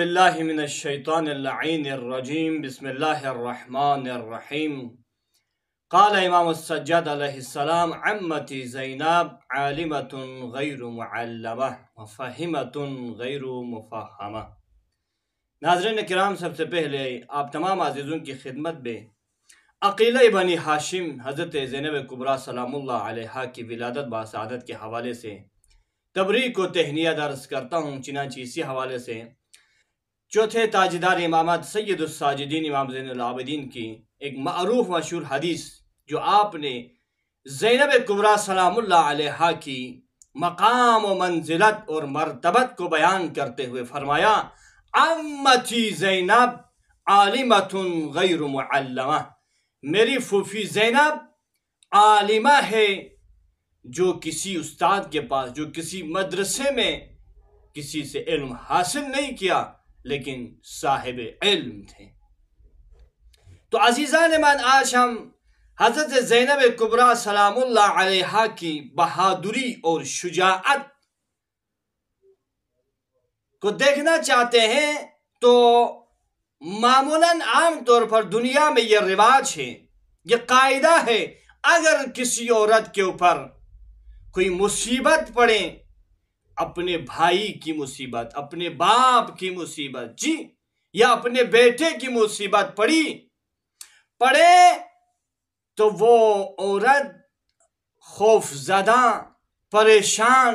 اللہ من الشیطان اللعین الرجیم بسم اللہ الرحمن الرحیم قال امام السجاد علیہ السلام عمتی زینب عالمت غیر معلمہ وفہمت غیر مفہمہ۔ ناظرین کرام، سب سے پہلے آپ تمام عزیزوں کی خدمت میں عقیلہ بنی ہاشم حضرت زینب کبریٰ سلام اللہ علیہا کی ولادت باسعادت کے حوالے سے تبریک و تہنیت عرض کرتا ہوں۔ چنانچہ اسی حوالے سے چوتھے تاجدار امامت سید الساجدین امام زین العابدین کی ایک معروف مشہور حدیث جو آپ نے زینب کبریٰ سلام اللہ علیہا کی مقام و منزلت اور مرتبت کو بیان کرتے ہوئے فرمایا، عمتی زینب عالمت غیر معلمہ، میری پھوپھی زینب عالمہ ہے، جو کسی استاد کے پاس، جو کسی مدرسے میں کسی سے علم حاصل نہیں کیا لیکن صاحب علم تھے۔ تو عزیزان من، آج ہم حضرت زینب کبریٰ سلام اللہ علیہا کی بہادری اور شجاعت کو دیکھنا چاہتے ہیں۔ تو معمولاً عام طور پر دنیا میں یہ رواج ہے، یہ قاعدہ ہے، اگر کسی عورت کے اوپر کوئی مصیبت پڑے، اپنے بھائی کی مصیبت، اپنے باپ کی مصیبت، یا اپنے بیٹے کی مصیبت پڑے تو وہ عورت خوف زدہ، پریشان،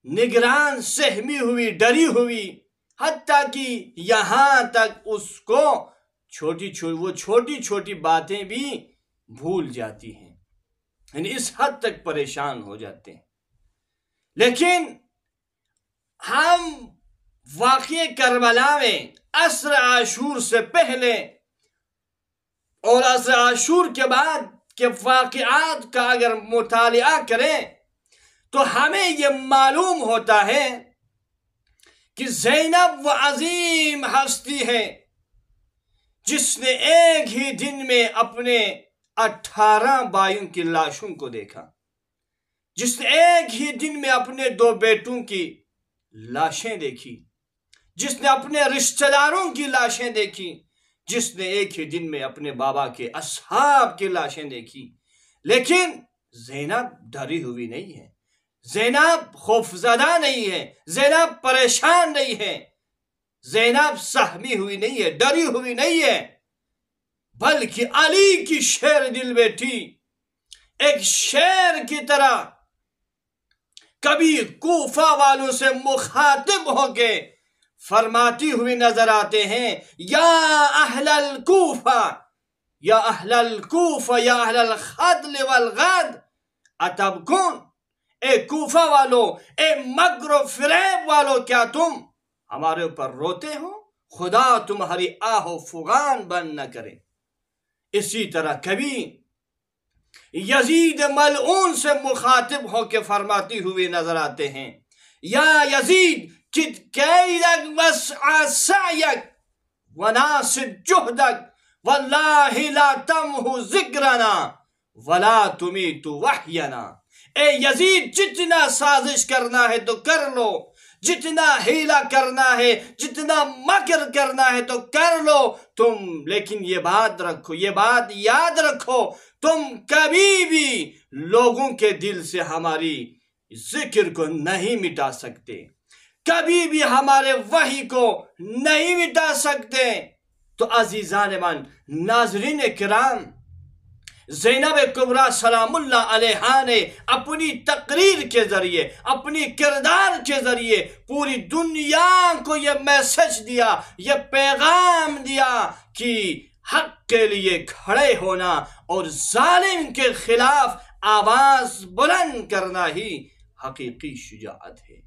نگران، سہمی ہوئی، ڈری ہوئی، حتیٰ کہ یہاں تک اس کو وہ چھوٹی چھوٹی باتیں بھی بھول جاتی ہیں، یعنی اس حد تک پریشان ہو جاتے ہیں۔ لیکن ہم واقعہ کربلا میں عصر عاشور سے پہلے اور عصر عاشور کے بعد کے واقعات کا اگر مطالعہ کریں تو ہمیں یہ معلوم ہوتا ہے کہ زینب وہ عظیم ہستی ہے جس نے ایک ہی دن میں اپنے 18 بھائیوں کی لاشوں کو دیکھا، جس نے ایک ہی دن میں اپنے 2 بیٹوں کی لاشیں دیکھی، جس نے اپنے رشتہ داروں کی لاشیں دیکھی، جس نے ایک ہی دن میں اپنے بابا کے اصحاب کی لاشیں دیکھی۔ لیکن زینب ڈری ہوئی نہیں ہے، زینب خوفزدہ نہیں ہے، زینب پریشان نہیں ہے، زینب سہمی ہوئی نہیں ہے، ڈری ہوئی نہیں ہے، بلکہ علی کی شیر دل بیٹھی ایک شیر کی طرح کبھی کوفہ والوں سے مخاطب ہو کے فرماتی ہوئی نظر آتے ہیں، یا اہل الکوفہ، یا اہل الکوفہ، یا اہل الخدل والغد اتبکون، اے کوفہ والو، اے مکر و فریب والو، کیا تم ہمارے اوپر روتے ہو؟ خدا تمہاری آہ و فغان بند نہ کرے۔ اسی طرح کبھی یزید ملعون سے مخاطب ہو کے فرماتی ہوئے نظر آتے ہیں، یا یزید کد کیدک وسع سعیک وناسب جہدک واللہ لا تمحو ذکرنا ولا تمیت وحینا۔ اے یزید، جتنا سازش کرنا ہے تو کر لو، جتنا ہیلا کرنا ہے، جتنا مکر کرنا ہے تو کر لو تم، لیکن یہ بات رکھو، یہ بات یاد رکھو، تم کبھی بھی لوگوں کے دل سے ہماری ذکر کو نہیں مٹا سکتے، کبھی بھی ہمارے وحی کو نہیں مٹا سکتے۔ تو عزیزان من، ناظرین کرام، زینب کبریٰ سلام اللہ علیہا نے اپنی تقریر کے ذریعے، اپنی کردار کے ذریعے پوری دنیا کو یہ میسج دیا، یہ پیغام دیا کہ حق کے لیے کھڑے ہونا اور ظالم کے خلاف آواز بلند کرنا ہی حقیقی شجاعت ہے۔